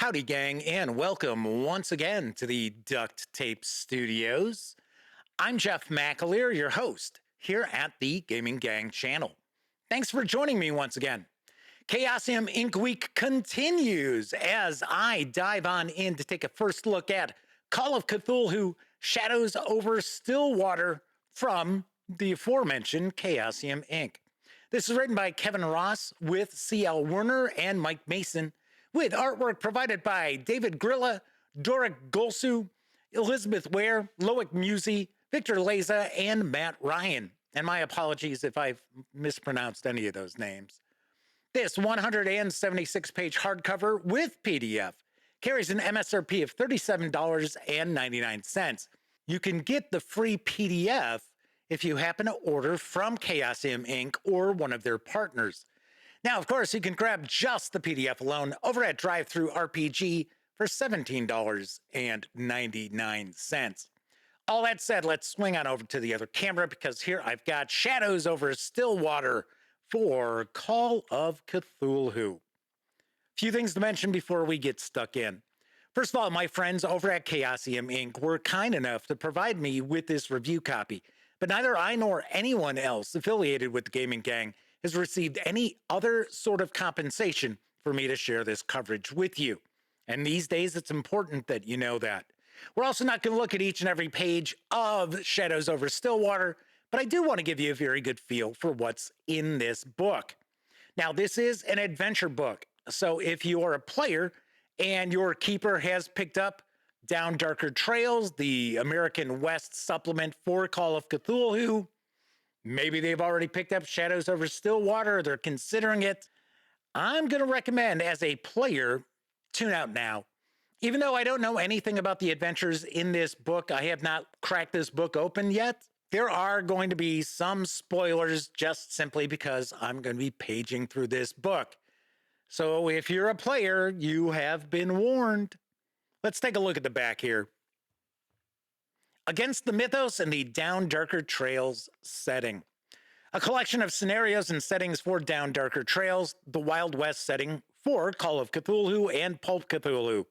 Howdy, gang, and welcome once again to the Duct Tape Studios. I'm Jeff McAleer, your host here at the Gaming Gang channel. Thanks for joining me once again. Chaosium Inc. Week continues as I dive on in to take a first look at Call of Cthulhu, Shadows Over Stillwater from the aforementioned Chaosium Inc. This is written by Kevin Ross with C.L. Werner and Mike Mason, with artwork provided by David Grilla, Doric Golsu, Elizabeth Ware, Loic Musi, Victor Leza, and Matt Ryan. And my apologies if I've mispronounced any of those names. This 176-page hardcover with PDF carries an MSRP of $37.99. You can get the free PDF if you happen to order from Chaosium Inc. or one of their partners. Now, of course, you can grab just the PDF alone over at DriveThruRPG for $17.99. All that said, let's swing on over to the other camera because here I've got Shadows Over Stillwater for Call of Cthulhu. Few things to mention before we get stuck in. First of all, my friends over at Chaosium Inc. were kind enough to provide me with this review copy, but neither I nor anyone else affiliated with the Gaming Gang has received any other sort of compensation for me to share this coverage with you. And these days, it's important that you know that. We're also not going to look at each and every page of Shadows Over Stillwater, but I do want to give you a very good feel for what's in this book. Now, this is an adventure book, so if you are a player and your keeper has picked up Down Darker Trails, the American West supplement for Call of Cthulhu, maybe they've already picked up Shadows Over Stillwater, or they're considering it, I'm going to recommend as a player, tune out now. Even though I don't know anything about the adventures in this book, I have not cracked this book open yet, there are going to be some spoilers just simply because I'm going to be paging through this book. So if you're a player, you have been warned. Let's take a look at the back here. Against the mythos and the Down Darker Trails setting. A collection of scenarios and settings for Down Darker Trails, the Wild West setting for Call of Cthulhu and Pulp Cthulhu.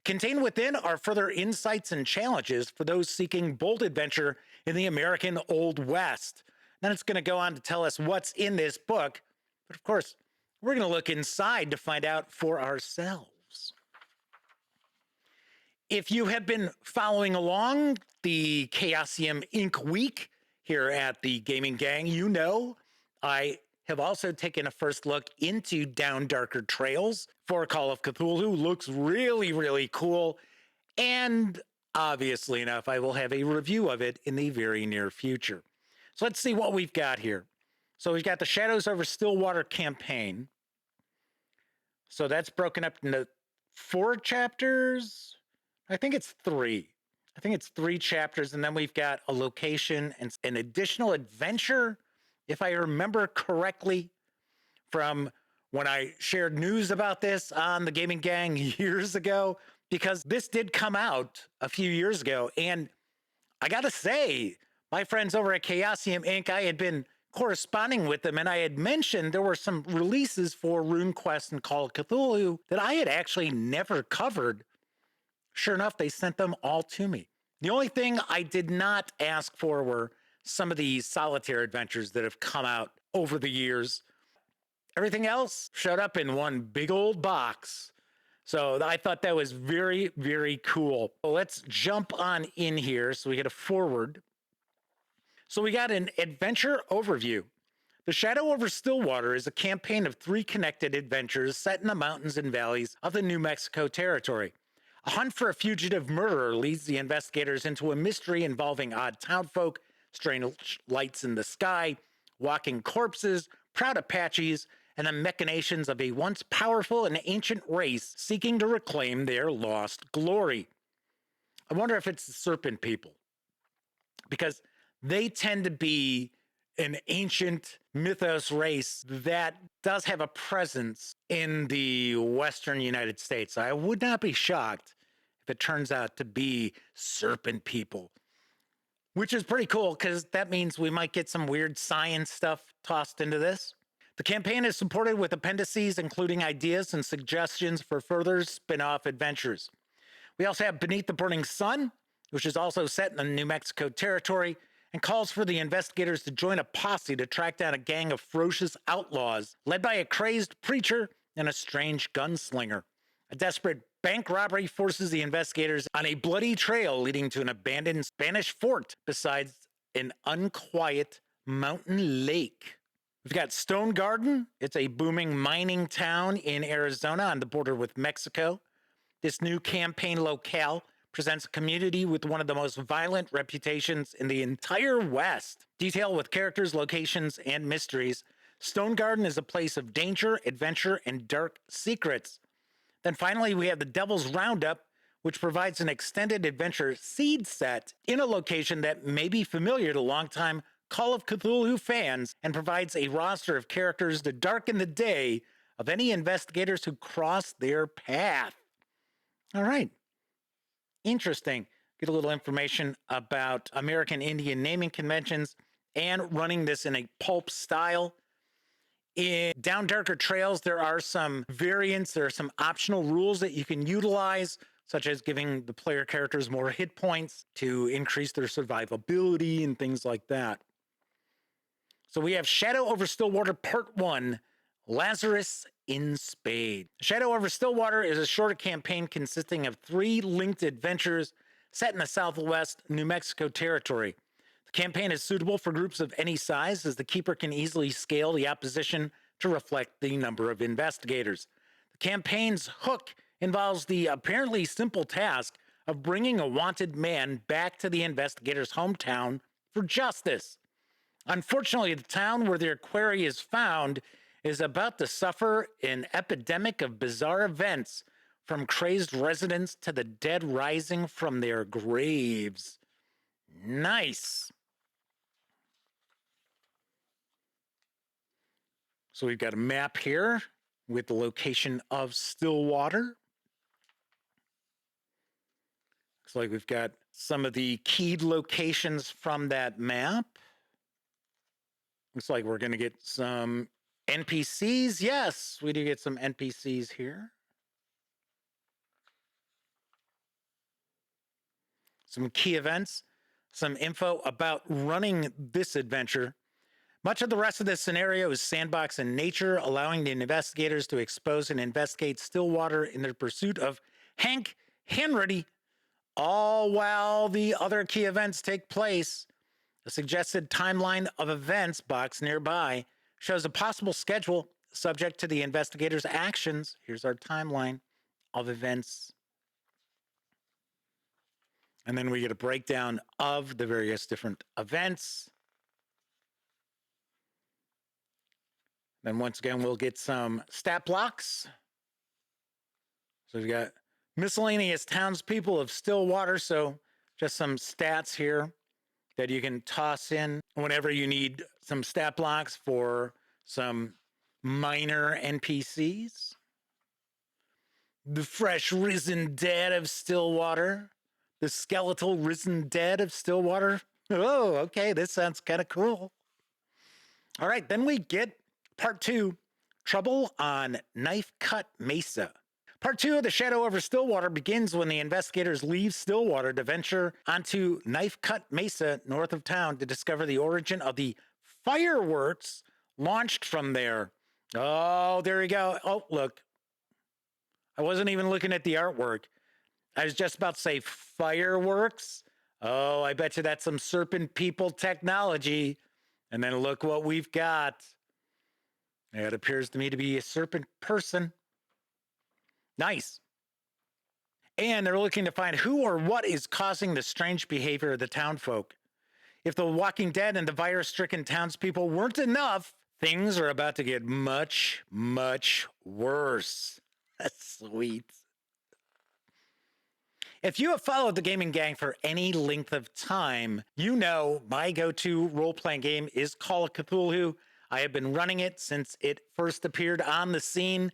Contained within are further insights and challenges for those seeking bold adventure in the American Old West. Then it's going to go on to tell us what's in this book, but of course, we're going to look inside to find out for ourselves. If you have been following along the Chaosium Inc. week here at the Gaming Gang, you know I have also taken a first look into Down Darker Trails for Call of Cthulhu. Looks really, really cool. And obviously enough, I will have a review of it in the very near future. So let's see what we've got here. So we've got the Shadows Over Stillwater campaign. So that's broken up into 4 chapters. I think it's 3. I think it's 3 chapters. And then we've got a location and an additional adventure, if I remember correctly, from when I shared news about this on the Gaming Gang years ago, because this did come out a few years ago. And I got to say, my friends over at Chaosium Inc., I had been corresponding with them, and I had mentioned there were some releases for RuneQuest and Call of Cthulhu that I had actually never covered. Sure enough, they sent them all to me. The only thing I did not ask for were some of the solitaire adventures that have come out over the years. Everything else showed up in one big old box. So I thought that was very, very cool. So let's jump on in here. So we get a forward. So we got an adventure overview. The Shadow Over Stillwater is a campaign of 3 connected adventures set in the mountains and valleys of the New Mexico territory. A hunt for a fugitive murderer leads the investigators into a mystery involving odd townfolk, strange lights in the sky, walking corpses, proud Apaches, and the machinations of a once powerful and ancient race seeking to reclaim their lost glory. I wonder if it's the Serpent People, because they tend to be an ancient mythos race that does have a presence in the Western United States. I would not be shocked if it turns out to be Serpent People, which is pretty cool because that means we might get some weird science stuff tossed into this. The campaign is supported with appendices, including ideas and suggestions for further spin-off adventures. We also have Beneath the Burning Sun, which is also set in the New Mexico territory and calls for the investigators to join a posse to track down a gang of ferocious outlaws led by a crazed preacher and a strange gunslinger. A desperate bank robbery forces the investigators on a bloody trail leading to an abandoned Spanish fort beside an unquiet mountain lake. We've got Stone Garden. It's a booming mining town in Arizona on the border with Mexico. This new campaign locale presents a community with one of the most violent reputations in the entire West. Detailed with characters, locations, and mysteries, Stone Garden is a place of danger, adventure, and dark secrets. Then finally, we have the Devil's Roundup, which provides an extended adventure seed set in a location that may be familiar to longtime Call of Cthulhu fans and provides a roster of characters to darken the day of any investigators who cross their path. All right. Interesting. Get a little information about American Indian naming conventions and running this in a pulp style. In Down Darker Trails, there are some variants. There are some optional rules that you can utilize, such as giving the player characters more hit points to increase their survivability and things like that. So we have Shadow Over Stillwater Part 1, Lazarus in Spades. Shadow Over Stillwater is a shorter campaign consisting of 3 linked adventures set in the Southwest New Mexico territory. The campaign is suitable for groups of any size, as the keeper can easily scale the opposition to reflect the number of investigators. The campaign's hook involves the apparently simple task of bringing a wanted man back to the investigator's hometown for justice. Unfortunately, the town where their quarry is found is about to suffer an epidemic of bizarre events, from crazed residents to the dead rising from their graves. Nice. So we've got a map here with the location of Stillwater. Looks like we've got some of the keyed locations from that map. Looks like we're going to get some NPCs. Yes, we do get some NPCs here. Some key events, some info about running this adventure. Much of the rest of this scenario is sandbox in nature, allowing the investigators to expose and investigate Stillwater in their pursuit of Hank Hanratty, all while the other key events take place. A suggested timeline of events box nearby shows a possible schedule subject to the investigators' actions. Here's our timeline of events. And then we get a breakdown of the various different events. Then once again, we'll get some stat blocks. So we've got miscellaneous townspeople of Stillwater. So just some stats here that you can toss in whenever you need some stat blocks for some minor NPCs. The fresh risen dead of Stillwater. The skeletal risen dead of Stillwater. Oh, okay, this sounds kind of cool. All right, then we get Part 2, Trouble on Knife Cut Mesa. Part 2 of the Shadow Over Stillwater begins when the investigators leave Stillwater to venture onto Knife Cut Mesa north of town to discover the origin of the fireworks launched from there. Oh, there we go. Oh, look. I wasn't even looking at the artwork. I was just about to say fireworks. Oh, I bet you that's some serpent people technology. And then look what we've got. It appears to me to be a serpent person. Nice. And they're looking to find who or what is causing the strange behavior of the townfolk. If the Walking Dead and the virus-stricken townspeople weren't enough, things are about to get much, much worse. That's sweet. If you have followed the Gaming Gang for any length of time, you know my go-to role-playing game is Call of Cthulhu. I have been running it since it first appeared on the scene.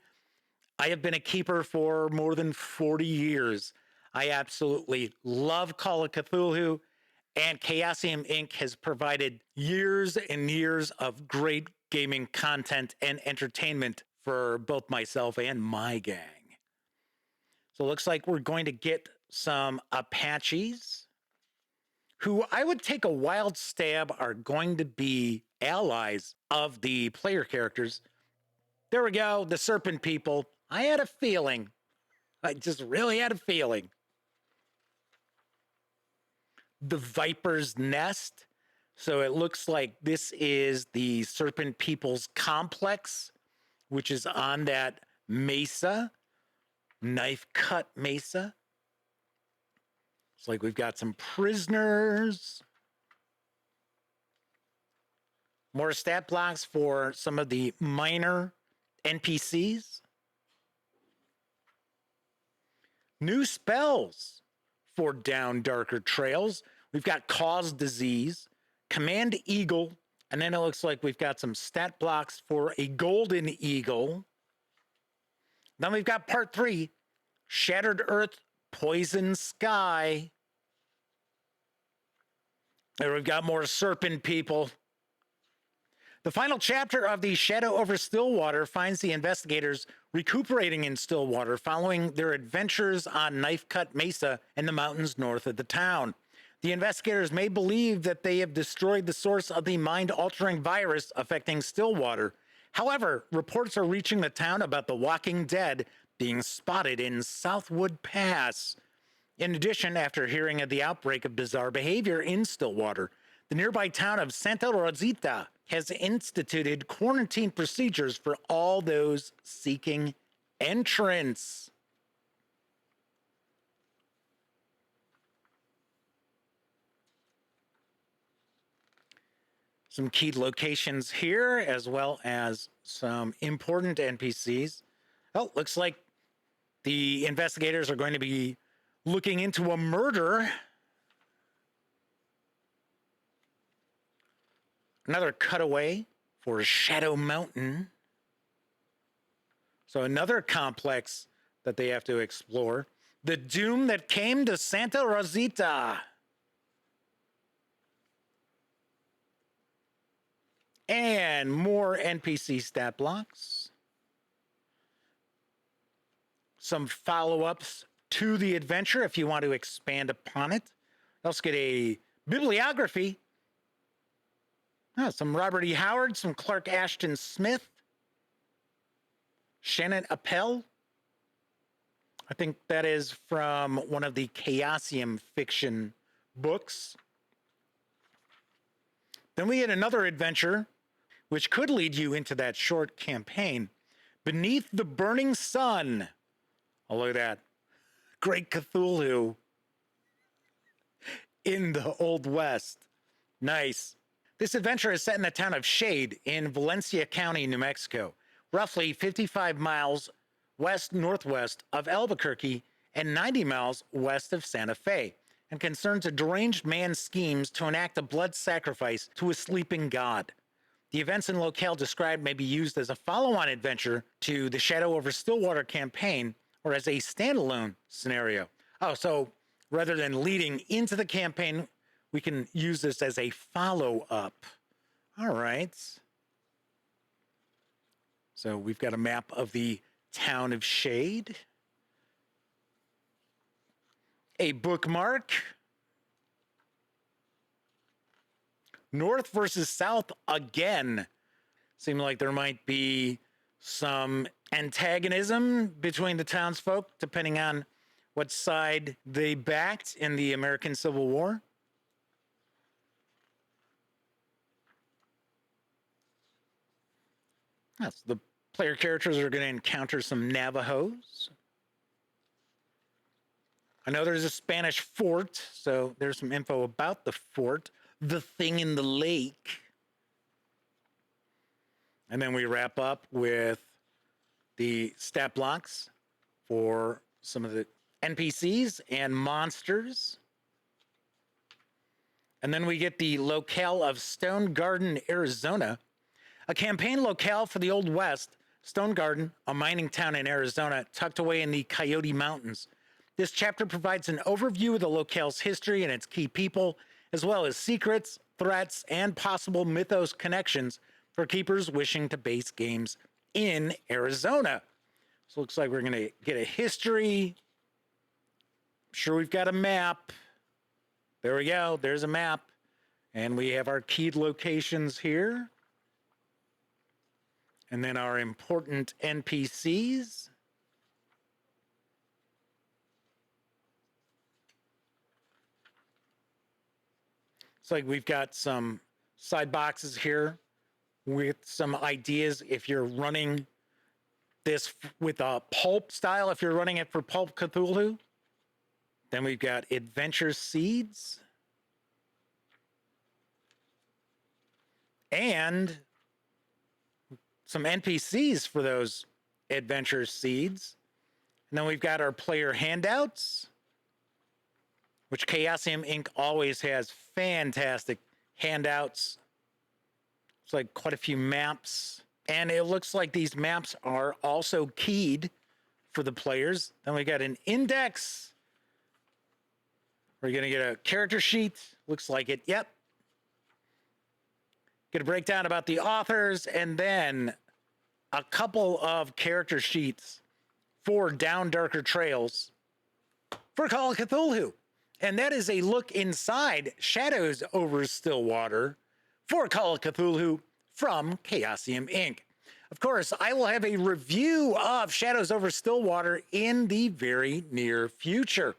I have been a keeper for more than 40 years. I absolutely love Call of Cthulhu, and Chaosium Inc. has provided years and years of great gaming content and entertainment for both myself and my gang. So it looks like we're going to get some Apaches, who I would take a wild stab are going to be allies of the player characters. There we go, the Serpent People. I had a feeling. I just really had a feeling. The Viper's Nest. So it looks like this is the Serpent People's complex, which is on that mesa, knife cut mesa. It's like we've got some prisoners. More stat blocks for some of the minor NPCs. New spells for Down Darker Trails. We've got Cause Disease, Command Eagle, and then it looks like we've got some stat blocks for a Golden Eagle. Then we've got Part 3, Shattered Earth, Poison Sky. There we've got more Serpent People. The final chapter of the Shadow Over Stillwater finds the investigators recuperating in Stillwater following their adventures on Knife Cut Mesa and the mountains north of the town. The investigators may believe that they have destroyed the source of the mind-altering virus affecting Stillwater. However, reports are reaching the town about the Walking Dead being spotted in Southwood Pass. In addition, after hearing of the outbreak of bizarre behavior in Stillwater, the nearby town of Santa Rosita has instituted quarantine procedures for all those seeking entrance. Some key locations here, as well as some important NPCs. Oh, looks like the investigators are going to be looking into a murder. Another cutaway for Shadow Mountain. So another complex that they have to explore. The doom that came to Santa Rosita. And more NPC stat blocks. Some follow-ups to the adventure if you want to expand upon it. Let's get a bibliography. Some Robert E. Howard, some Clark Ashton Smith, Shannon Appel. I think that is from one of the Chaosium fiction books. Then we get another adventure, which could lead you into that short campaign. Beneath the Burning Sun. Oh, look at that. Great Cthulhu in the Old West. Nice. This adventure is set in the town of Shade in Valencia County, New Mexico, roughly 55 miles west-northwest of Albuquerque and 90 miles west of Santa Fe, and concerns a deranged man's schemes to enact a blood sacrifice to a sleeping god. The events and locale described may be used as a follow-on adventure to the Shadow Over Stillwater campaign or as a standalone scenario. Oh, so rather than leading into the campaign, we can use this as a follow-up. All right. So we've got a map of the town of Shade. A bookmark. North versus South again. Seemed like there might be some antagonism between the townsfolk, depending on what side they backed in the American Civil War. Yes, the player characters are going to encounter some Navajos. I know there's a Spanish fort, so there's some info about the fort. The thing in the lake. And then we wrap up with the stat blocks for some of the NPCs and monsters. And then we get the locale of Stone Garden, Arizona. A campaign locale for the Old West, Stone Garden, a mining town in Arizona, tucked away in the Coyote Mountains. This chapter provides an overview of the locale's history and its key people, as well as secrets, threats, and possible mythos connections for keepers wishing to base games in Arizona. So it looks like we're going to get a history. I'm sure we've got a map. There we go. There's a map. And we have our keyed locations here. And then our important NPCs. It's like we've got some side boxes here with some ideas if you're running this with a pulp style, if you're running it for Pulp Cthulhu. Then we've got adventure seeds. And some NPCs for those adventure seeds. And then we've got our player handouts, which Chaosium Inc. always has fantastic handouts. It's like quite a few maps. And it looks like these maps are also keyed for the players. Then we got an index. We're going to get a character sheet. Looks like it. Yep. Get a breakdown about the authors, and then a couple of character sheets for Down Darker Trails for Call of Cthulhu. And that is a look inside Shadows Over Stillwater for Call of Cthulhu from Chaosium Inc. Of course, I will have a review of Shadows Over Stillwater in the very near future.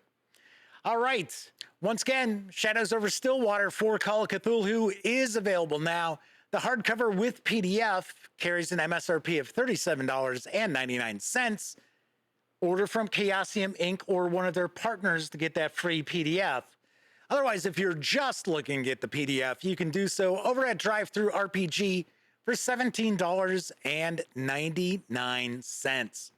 All right. Once again, Shadows Over Stillwater for Call of Cthulhu is available now. The hardcover with PDF carries an MSRP of $37.99. Order from Chaosium Inc. or one of their partners to get that free PDF. Otherwise, if you're just looking to get the PDF, you can do so over at DriveThruRPG for $17.99.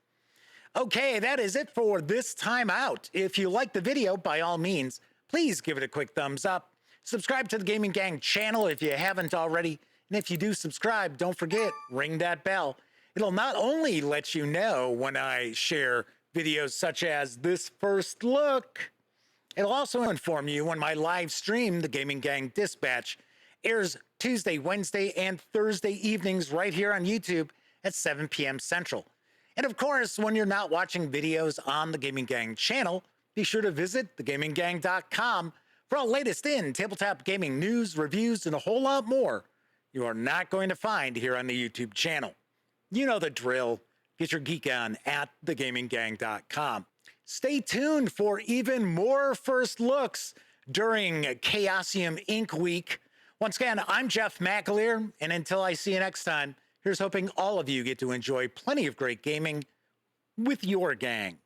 Okay, that is it for this time out. If you like the video, by all means, please give it a quick thumbs up. Subscribe to the Gaming Gang channel if you haven't already. And if you do subscribe, don't forget, ring that bell. It'll not only let you know when I share videos such as this first look, it'll also inform you when my live stream, the Gaming Gang Dispatch, airs Tuesday, Wednesday, and Thursday evenings right here on YouTube at 7 p.m. Central. And of course, when you're not watching videos on the Gaming Gang channel, be sure to visit thegaminggang.com for all latest in tabletop gaming news, reviews, and a whole lot more you are not going to find here on the YouTube channel. You know the drill. Get your geek on at thegaminggang.com. Stay tuned for even more first looks during Chaosium Inc. week. Once again, I'm Jeff McAleer, and until I see you next time, here's hoping all of you get to enjoy plenty of great gaming with your gang.